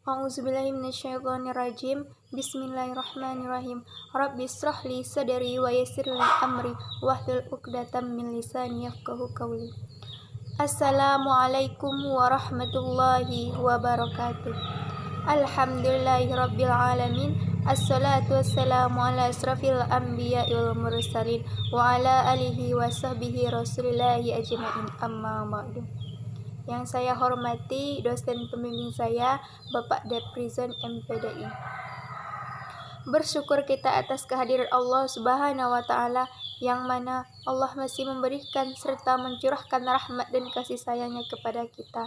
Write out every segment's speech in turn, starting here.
A'udzubillahi minasyaitonirrajim. Bismillahirrahmanirrahim. Rabbi shrah li sadri wa yassir li amri wahlul 'uqdatam min lisani yafqahu qawli. Assalamualaikum warahmatullahi wabarakatuh. Alhamdulillahirabbil alamin. Assalatu wassalamu ala asrafil anbiya'i wal mursalin wa ala alihi wa sahbihi rasulillahi ajma'in, amma ba'du. Yang saya hormati dosen pembimbing saya, Bapak Deprizon MPDI. Bersyukur kita atas kehadiran Allah Subhanahu wa Ta'ala, yang mana Allah masih memberikan serta mencurahkan rahmat dan kasih sayangnya kepada kita.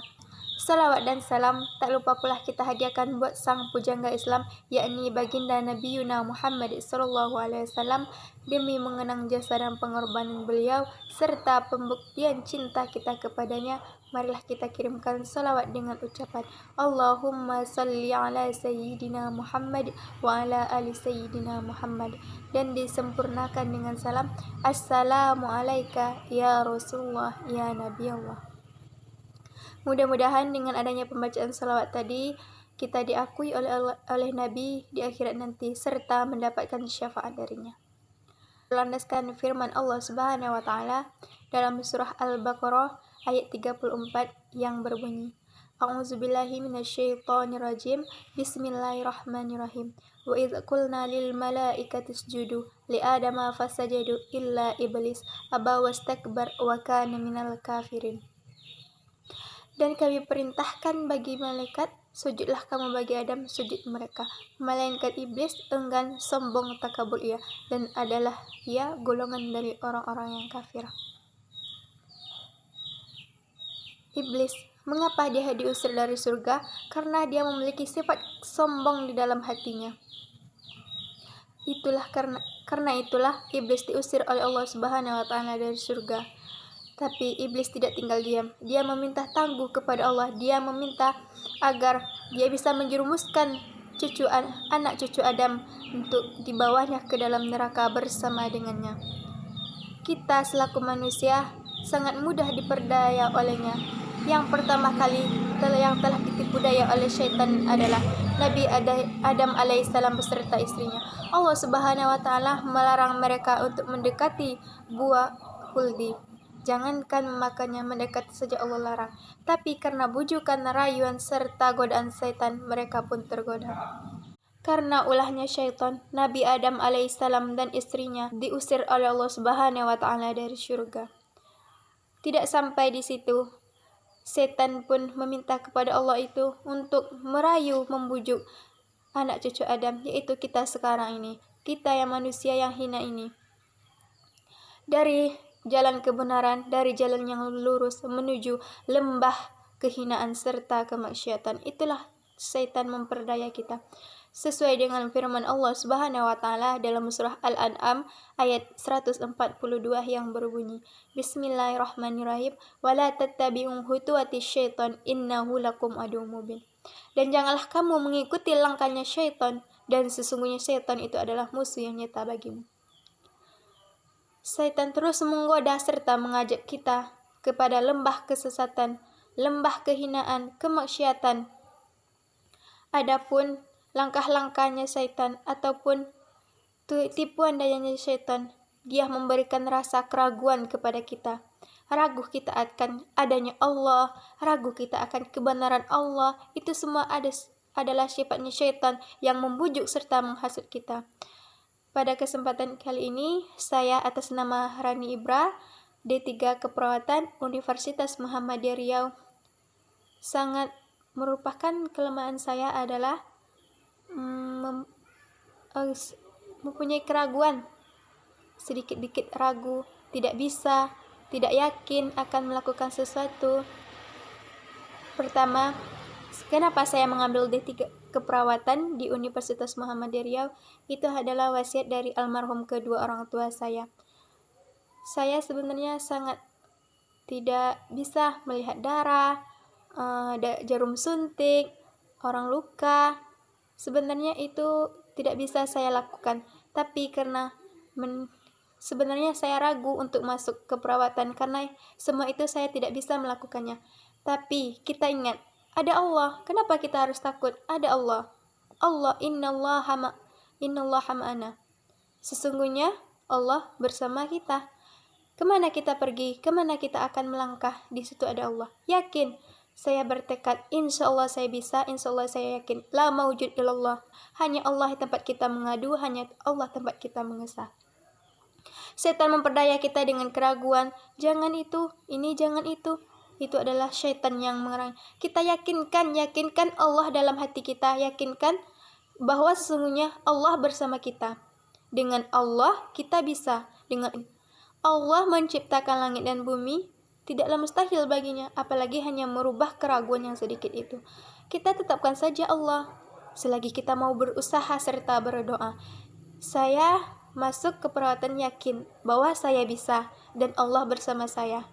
Salawat dan salam tak lupa pula kita hadiahkan buat sang pujangga Islam, yakni baginda Nabi Yuna Muhammad SAW, demi mengenang jasa dan pengorbanan beliau serta pembuktian cinta kita kepadanya. Marilah kita kirimkan salawat dengan ucapan Allahumma salli ala Sayyidina Muhammad wa ala ali Sayyidina Muhammad, dan disempurnakan dengan salam Assalamualaikum ya Rasulullah ya Nabi Allah. Mudah-mudahan dengan adanya pembacaan salawat tadi, kita diakui oleh Nabi di akhirat nanti, serta mendapatkan syafaat darinya. Berlandaskan firman Allah Subhanahu wa Ta'ala dalam surah Al-Baqarah ayat 34 yang berbunyi, A'udzubillahi minasyaitonirrajim. Bismillahirrahmanirrahim. Wa idz qulna lil malaikati isjudu li adama fasajadu illa iblis aba wastakbar wa kana minal kafirin. Dan kami perintahkan bagi malaikat, sujudlah kamu bagi Adam, sujud mereka. Melainkan iblis enggan, sombong, takabur ia, dan adalah ia golongan dari orang-orang yang kafir. Iblis, mengapa dia diusir dari surga? Karena dia memiliki sifat sombong di dalam hatinya. Karena itulah iblis diusir oleh Allah Subhanahu wa Ta'ala dari surga. Tapi iblis tidak tinggal diam. Dia meminta tangguh kepada Allah. Dia meminta agar dia bisa menjerumuskan anak cucu Adam untuk dibawanya ke dalam neraka bersama dengannya. Kita selaku manusia sangat mudah diperdaya olehnya. Yang pertama kali yang telah ditipu daya oleh syaitan adalah Nabi Adam alaihissalam beserta istrinya. Allah Subhanahu wa Ta'ala melarang mereka untuk mendekati buah khuldi. Jangankan memakannya, mendekat saja Allah larang. Tapi karena bujukan, rayuan, serta godaan setan, mereka pun tergoda. Karena ulahnya syaitan, Nabi Adam alaihissalam dan istrinya diusir oleh Allah Subhanahu wa Ta'ala dari surga. Tidak sampai di situ, setan pun meminta kepada Allah itu untuk merayu, membujuk anak cucu Adam, yaitu kita sekarang ini, kita yang manusia yang hina ini, dari jalan kebenaran, dari jalan yang lurus menuju lembah kehinaan serta kemaksiatan. Itulah setan memperdaya kita. Sesuai dengan firman Allah Subhanahu wa Ta'ala dalam surah Al-An'am ayat 142 yang berbunyi, Bismillahirrahmanirrahim. Wala tattabi'u khutuwati syaitan innahu lakum aduwwum mubin. Dan janganlah kamu mengikuti langkahnya syaitan, dan sesungguhnya syaitan itu adalah musuh yang nyata bagimu. Syaitan terus menggoda serta mengajak kita kepada lembah kesesatan, lembah kehinaan, kemaksiatan. Adapun langkah-langkahnya syaitan ataupun tipuan dayanya syaitan, dia memberikan rasa keraguan kepada kita. Ragu kita akan adanya Allah, ragu kita akan kebenaran Allah. Itu semua adalah sifatnya syaitan yang membujuk serta menghasut kita. Pada kesempatan kali ini, saya atas nama Rani Ibra, D3 Keperawatan Universitas Muhammadiyah Riau, sangat merupakan kelemahan saya adalah mempunyai keraguan, sedikit-dikit ragu, tidak bisa, tidak yakin akan melakukan sesuatu. Pertama, kenapa saya mengambil D3 Keperawatan di Universitas Muhammadiyah Riau? Itu adalah wasiat dari almarhum kedua orang tua saya. Saya sebenarnya sangat tidak bisa melihat darah, jarum suntik, orang luka. Sebenarnya itu tidak bisa saya lakukan. Tapi karena sebenarnya saya ragu untuk masuk ke perawatan karena semua itu saya tidak bisa melakukannya. Tapi kita ingat, Ada Allah. Kenapa kita harus takut? Ada Allah. Allah innallaha ma'ana. Sesungguhnya Allah bersama kita. Kemana kita pergi? Kemana kita akan melangkah? Di situ ada Allah. Yakin. Saya bertekad, insya Allah saya bisa, insya Allah saya yakin. La maujud illallah. Hanya Allah tempat kita mengadu, hanya Allah tempat kita mengesah. Setan memperdaya kita dengan keraguan. Jangan itu, ini jangan itu. Itu adalah syaitan yang mengarang. Kita yakinkan Allah dalam hati kita. Yakinkan bahwa sesungguhnya Allah bersama kita. Dengan Allah kita bisa. Dengan Allah menciptakan langit dan bumi, tidaklah mustahil baginya, apalagi hanya merubah keraguan yang sedikit itu. Kita tetapkan saja Allah, selagi kita mau berusaha serta berdoa. Saya masuk ke perawatan yakin bahwa saya bisa dan Allah bersama saya.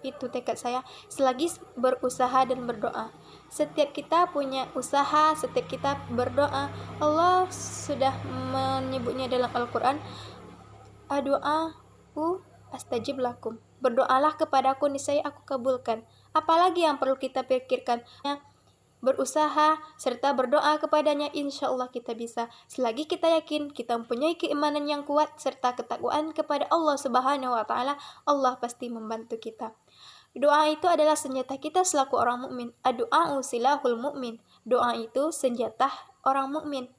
Itu tekad saya, selagi berusaha dan berdoa. Setiap kita punya usaha, setiap kita berdoa. Allah sudah menyebutnya dalam Al-Quran, astajib lakum. Berdoalah kepadaku, niscaya aku kabulkan. Apalagi yang perlu kita pikirkan? Berusaha serta berdoa kepadanya, insya Allah kita bisa. Selagi kita yakin, kita mempunyai keimanan yang kuat serta ketakwaan kepada Allah Subhanahu wa Ta'ala, Allah pasti membantu kita. Doa itu adalah senjata kita selaku orang mukmin. Ad-du'a'u silahul mukmin. Doa itu senjata orang mukmin.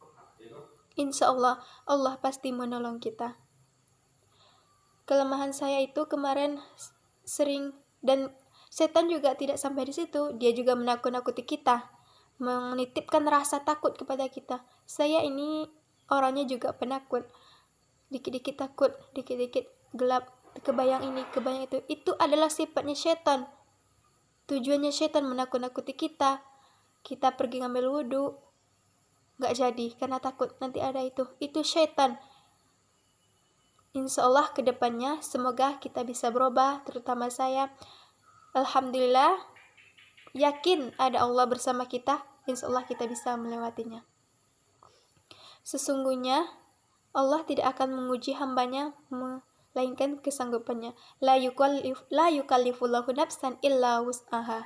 Insya Allah, Allah pasti menolong kita. Kelemahan saya itu kemarin sering, dan setan juga tidak sampai di situ. Dia juga menakut-nakuti kita, menitipkan rasa takut kepada kita. Saya ini orangnya juga penakut. Dikit-dikit takut, dikit-dikit gelap, kebayang ini, kebayang itu. Itu adalah sifatnya setan. Tujuannya setan menakut-nakuti kita. Kita pergi ngambil wudhu, gak jadi karena takut nanti ada itu. Itu setan. Insya Allah kedepannya semoga kita bisa berubah, terutama saya. Alhamdulillah, yakin ada Allah bersama kita. Insya Allah kita bisa melewatinya. Sesungguhnya Allah tidak akan menguji hambanya melainkan kesanggupannya. La yukallifullahu nafsan illa wus'aha.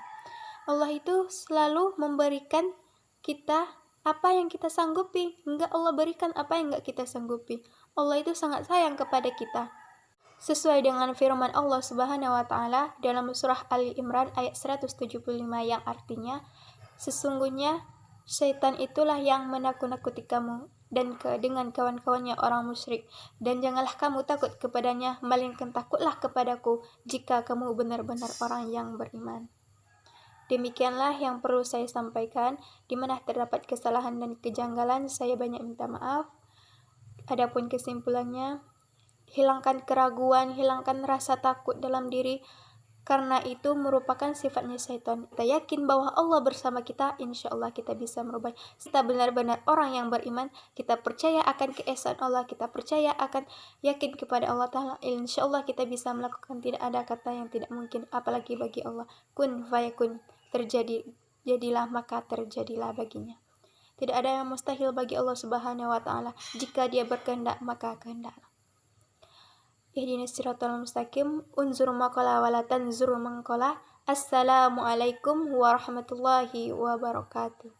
Allah itu selalu memberikan kita apa yang kita sanggupi. Enggak Allah berikan apa yang enggak kita sanggupi. Allah itu sangat sayang kepada kita. Sesuai dengan firman Allah Subhanahu wa Ta'ala dalam surah Ali Imran ayat 175 yang artinya, sesungguhnya syaitan itulah yang menakut-nakuti kamu dan dengan kawan-kawannya orang musyrik, dan janganlah kamu takut kepadanya, melainkan takutlah kepadaku jika kamu benar-benar orang yang beriman. Demikianlah yang perlu saya sampaikan. Di mana terdapat kesalahan dan kejanggalan, saya banyak minta maaf. Adapun kesimpulannya, hilangkan keraguan, hilangkan rasa takut dalam diri, karena itu merupakan sifatnya syaitan. Kita yakin bahwa Allah bersama kita, insya Allah kita bisa merubah. Kita benar-benar orang yang beriman, kita percaya akan keesaan Allah, kita percaya akan yakin kepada Allah Ta'ala, insya Allah kita bisa melakukan, tidak ada kata yang tidak mungkin, apalagi bagi Allah. Kun fayakun, terjadi, jadilah maka terjadilah baginya. Tidak ada yang mustahil bagi Allah Subhanahu wa Ta'ala. Jika Dia berkehendak, maka kehendaklah. Ihdinas siratal mustaqim, unzur maqala wa la tanzur man qala. Assalamualaikum warahmatullahi wabarakatuh.